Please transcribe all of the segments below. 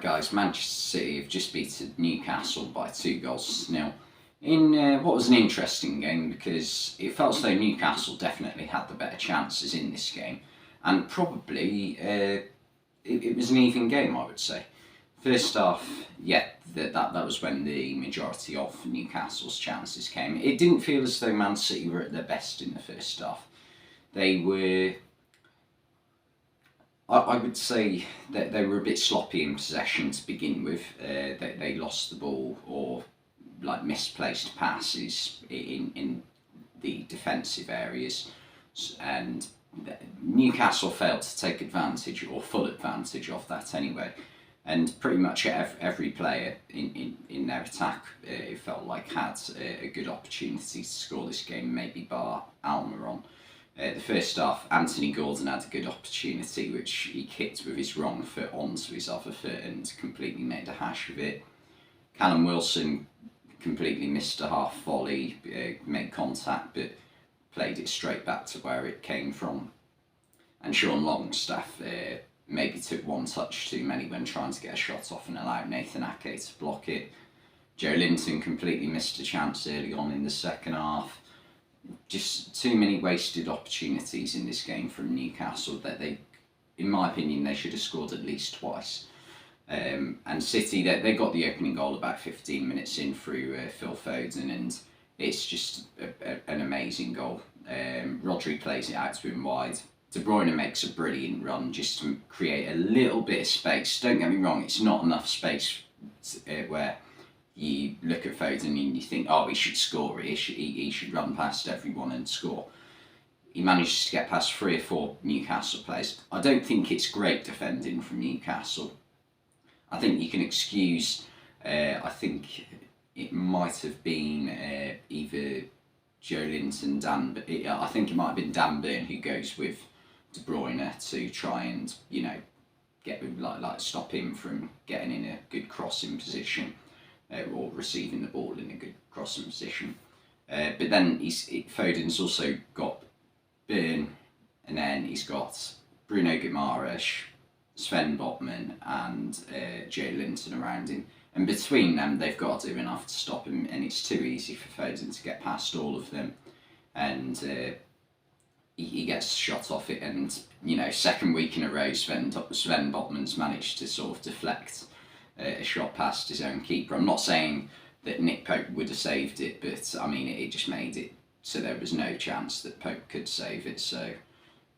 guys, Manchester City have just beaten Newcastle by 2-0 in what was an interesting game because it felt as though Newcastle definitely had the better chances in this game, and probably it was an even game, I would say. First half, yeah, that was when the majority of Newcastle's chances came. It didn't feel as though Man City were at their best in the first half. They were, I would say that they were a bit sloppy in possession to begin with. They lost the ball or misplaced passes in the defensive areas, and Newcastle failed to take advantage or full advantage of that anyway. And pretty much every player in their attack, it felt like, had a good opportunity to score this game, maybe bar Almiron. The first half, Anthony Gordon had a good opportunity, which he kicked with his wrong foot onto his other foot and completely made a hash of it. Callum Wilson completely missed a half volley, made contact, but played it straight back to where it came from. And Sean Longstaff maybe took one touch too many when trying to get a shot off and allowed Nathan Ake to block it. Joe Linton completely missed a chance early on in the second half. Just too many wasted opportunities in this game from Newcastle that in my opinion, they should have scored at least twice. And City, they got the opening goal about 15 minutes in through Phil Foden, and it's just an amazing goal. Rodri plays it out to him wide. De Bruyne makes a brilliant run just to create a little bit of space. Don't get me wrong, it's not enough space where you look at Foden and you think, oh, he should score, he should run past everyone and score. He manages to get past 3 or 4 Newcastle players. I don't think it's great defending from Newcastle. I think you can excuse, I think it might have been either Joe Linton, I think it might have been Dan Burn who goes with De Bruyne to try and, get stop him from getting in a good crossing position or receiving the ball in a good crossing position. But then Foden's also got Burn, and then he's got Bruno Guimaraes, Sven Botman and Joe Linton around him. And between them, they've got to do enough to stop him, and it's too easy for Foden to get past all of them. And he gets shot off it, and second week in a row, Sven Botman's managed to sort of deflect a shot past his own keeper. I'm not saying that Nick Pope would have saved it, but I mean it just made it so there was no chance that Pope could save it. So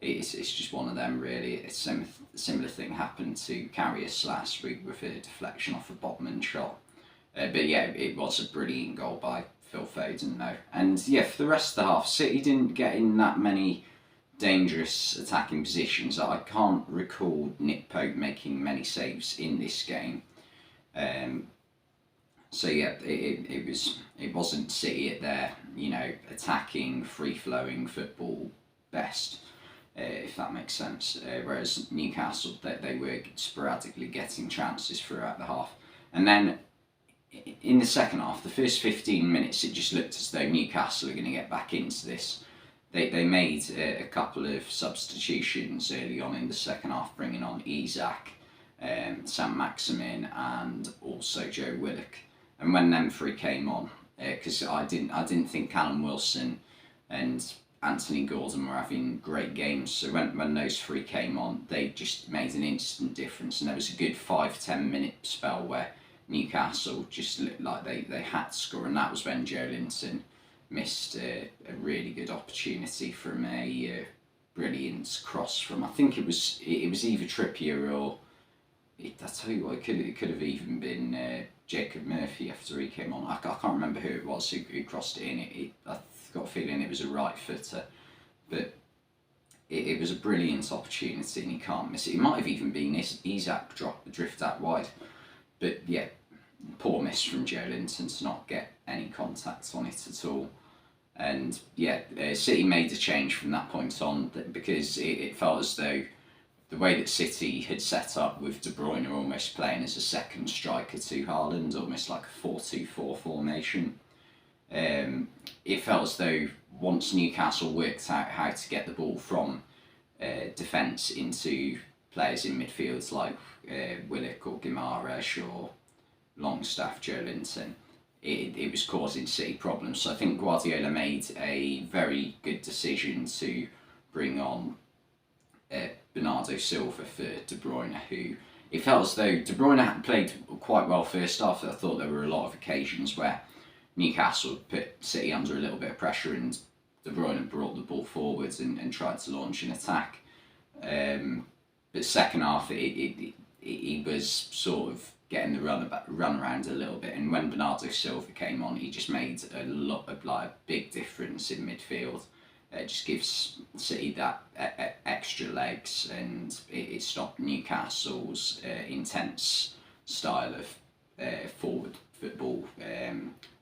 it's just one of them really. A similar thing happened to Karius last week with a deflection off a Botman shot. But yeah, it was a brilliant goal by Phil Foden though. And yeah, for the rest of the half, City didn't get in that many dangerous attacking positions. I can't recall Nick Pope making many saves in this game. So yeah, it wasn't City at their attacking, free-flowing football best, if that makes sense. Whereas Newcastle, they were sporadically getting chances throughout the half, and then in the second half, the first 15 minutes, it just looked as though Newcastle are going to get back into this. They made a couple of substitutions early on in the second half, bringing on Isak, Sam Maximin and also Joe Willock. And when them three came on, because I didn't think Callum Wilson and Anthony Gordon were having great games. So when those three came on, they just made an instant difference. And there was a good 5-10 minute spell where Newcastle just looked like they had to score, and that was when Joe Linton missed a really good opportunity from a brilliant cross from, I think it was either Trippier or I tell you what, it could have even been Jacob Murphy after he came on. I can't remember who it was who crossed it in. I've got a feeling it was a right footer, but it was a brilliant opportunity and he can't miss it. It might have even been Isak drift out wide, but yeah, poor miss from Joe Linton to not get any contact on it at all. And yeah, City made a change from that point on because it felt as though the way that City had set up with De Bruyne almost playing as a second striker to Haaland, almost like a 4-2-4 formation. It felt as though once Newcastle worked out how to get the ball from defence into players in midfields like Willock or Guimaraes or Longstaff, Joe Linton, it was causing City problems. So I think Guardiola made a very good decision to bring on Bernardo Silva for De Bruyne, who it felt as though De Bruyne had played quite well first half. I thought there were a lot of occasions where Newcastle put City under a little bit of pressure and De Bruyne brought the ball forwards and tried to launch an attack. But second half, he was sort of getting the run around a little bit, and when Bernardo Silva came on, he just made a lot of a big difference in midfield. It just gives City that extra legs, and it stopped Newcastle's intense style of forward football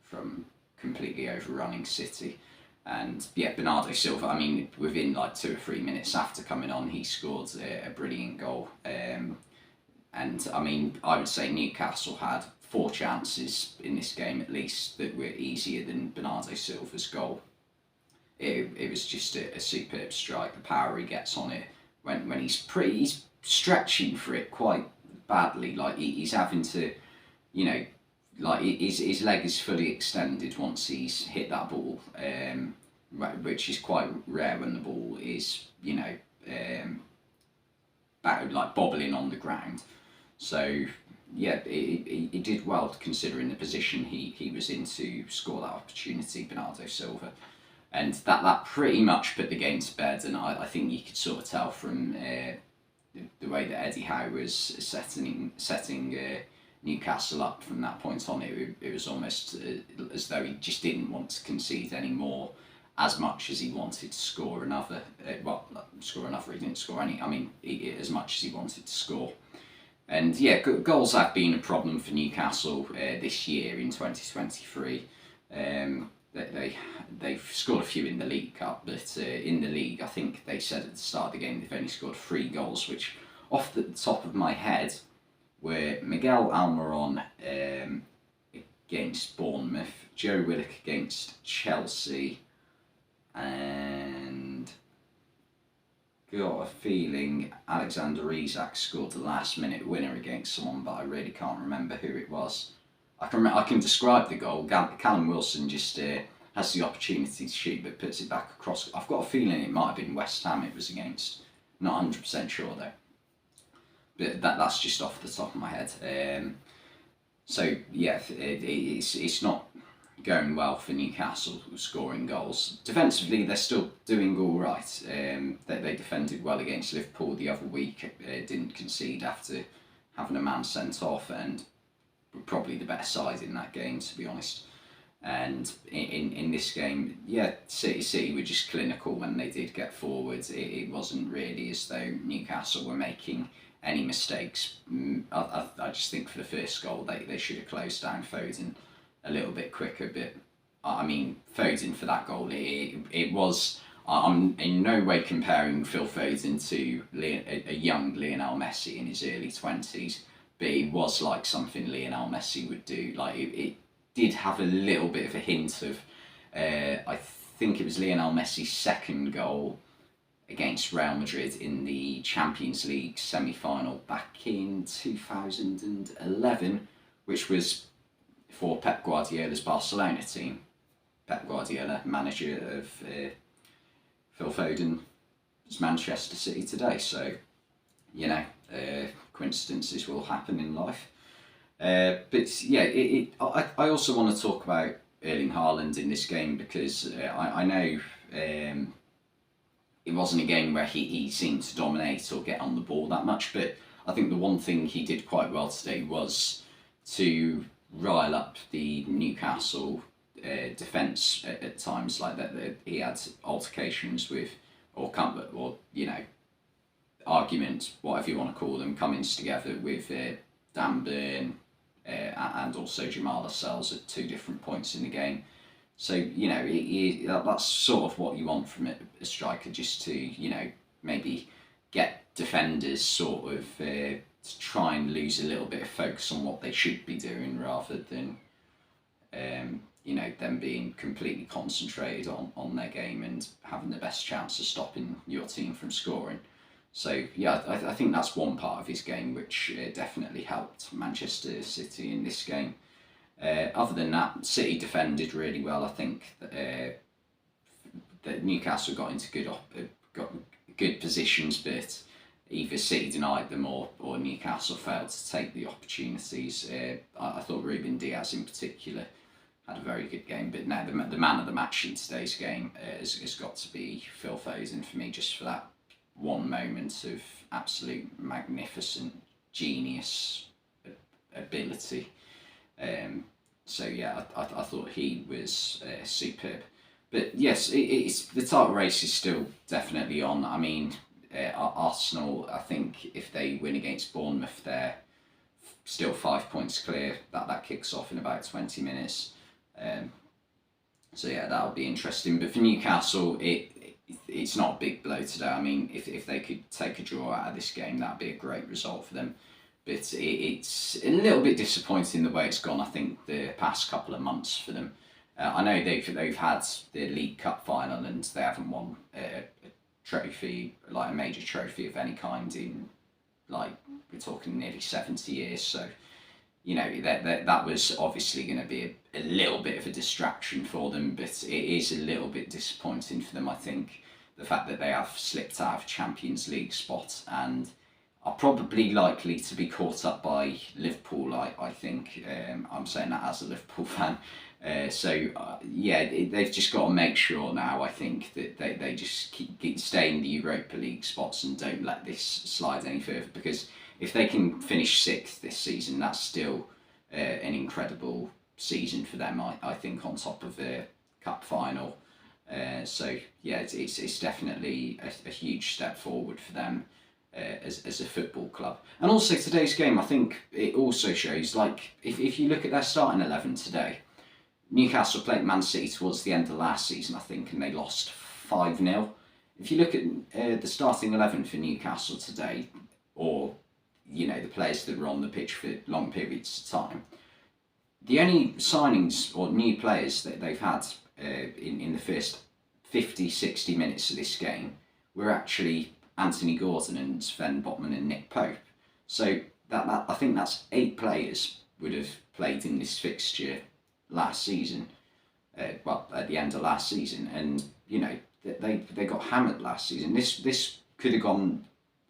from completely overrunning City. And yeah, Bernardo Silva, I mean, within like 2 or 3 minutes after coming on, he scored a brilliant goal. And I mean, I would say Newcastle had 4 chances in this game at least that were easier than Bernardo Silva's goal. It was just a superb strike. The power he gets on it when he's stretching for it quite badly. Like he's having to, you know, like his leg is fully extended once he's hit that ball, which is quite rare when the ball is, you know, like bobbling on the ground. So yeah, he did well considering the position he was in to score that opportunity, Bernardo Silva. And that pretty much put the game to bed, and I think you could sort of tell from the way that Eddie Howe was setting Newcastle up from that point on. It was almost as though he just didn't want to concede anymore, as much as he wanted to score another. He didn't score any. I mean, as much as he wanted to score. And yeah, goals have been a problem for Newcastle this year in 2023. They've scored a few in the League Cup, but in the league, I think they said at the start of the game they've only scored 3 goals, which off the top of my head were Miguel Almiron against Bournemouth, Joe Willock against Chelsea, and got a feeling Alexander Isak scored the last minute winner against someone, but I really can't remember who it was. I can describe the goal. Callum Wilson just has the opportunity to shoot but puts it back across. I've got a feeling it might have been West Ham it was against. Not 100% sure though. But that's just off the top of my head. So yeah, it's not going well for Newcastle scoring goals. Defensively, they're still doing all right. They defended well against Liverpool the other week. Didn't concede after having a man sent off, and were probably the better side in that game, to be honest. And in this game, yeah, City were just clinical when they did get forwards. It wasn't really as though Newcastle were making any mistakes. I just think for the first goal, they should have closed down Foden a little bit quicker. But I mean, Foden for that goal, it was. I'm in no way comparing Phil Foden to a young Lionel Messi in his early 20s, but it was like something Lionel Messi would do. Like it did have a little bit of a hint of, I think it was Lionel Messi's second goal against Real Madrid in the Champions League semi-final back in 2011, which was for Pep Guardiola's Barcelona team. Pep Guardiola, manager of Phil Foden's Manchester City today. So, you know, coincidences will happen in life. But yeah, I also want to talk about Erling Haaland in this game because I know it wasn't a game where he seemed to dominate or get on the ball that much, but I think the one thing he did quite well today was to rile up the Newcastle defence at times, like that. He had altercations with, or you know, arguments, whatever you want to call them, comings together with Dan Burn and also Jamal Lascelles at 2 different points in the game. So, you know, that's sort of what you want from a striker, just to, you know, maybe get defenders sort of to try and lose a little bit of focus on what they should be doing rather than, you know, them being completely concentrated on their game and having the best chance of stopping your team from scoring. So yeah, I think that's one part of his game which definitely helped Manchester City in this game. Other than that, City defended really well. I think that Newcastle got into got good positions, but either City denied them or Newcastle failed to take the opportunities. I thought Ruben Diaz in particular had a very good game, but now the man of the match in today's game has got to be Phil Foden for me, just for that one moment of absolute magnificent genius ability. So yeah, I thought he was superb. But yes, it's the title race is still definitely on. I mean, Arsenal, I think if they win against Bournemouth, they're still 5 points clear. That kicks off in about 20 minutes. So yeah, that'll be interesting. But for Newcastle, it's not a big blow today. I mean, if they could take a draw out of this game, that'd be a great result for them. But it's a little bit disappointing the way it's gone, I think, the past couple of months for them. I know they've had the League Cup final and they haven't won a trophy, like a major trophy of any kind in, like, we're talking nearly 70 years. So, you know, that was obviously going to be a little bit of a distraction for them, but it is a little bit disappointing for them, I think, the fact that they have slipped out of Champions League spot and are probably likely to be caught up by Liverpool, I think. I'm saying that as a Liverpool fan. Yeah, they've just got to make sure now, I think, that they just keep stay in the Europa League spots and don't let this slide any further, because if they can finish 6th this season, that's still an incredible season for them, I think, on top of the cup final. So yeah, it's definitely a huge step forward for them as a football club. And also today's game, I think it also shows, like, if you look at their starting 11 today, Newcastle played Man City towards the end of last season, I think, and they lost 5-0. If you look at the starting 11 for Newcastle today, or, you know, the players that were on the pitch for long periods of time, the only signings or new players that they've had in the first 50, 60 minutes of this game were actually Anthony Gordon and Sven Botman and Nick Pope. So that I think that's 8 players would have played in this fixture last season, well, at the end of last season, and you know they got hammered last season. This could have gone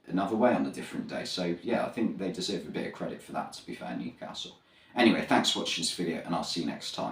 another way on a different day. So yeah, I think they deserve a bit of credit for that, to be fair, Newcastle. Anyway, thanks for watching this video, and I'll see you next time.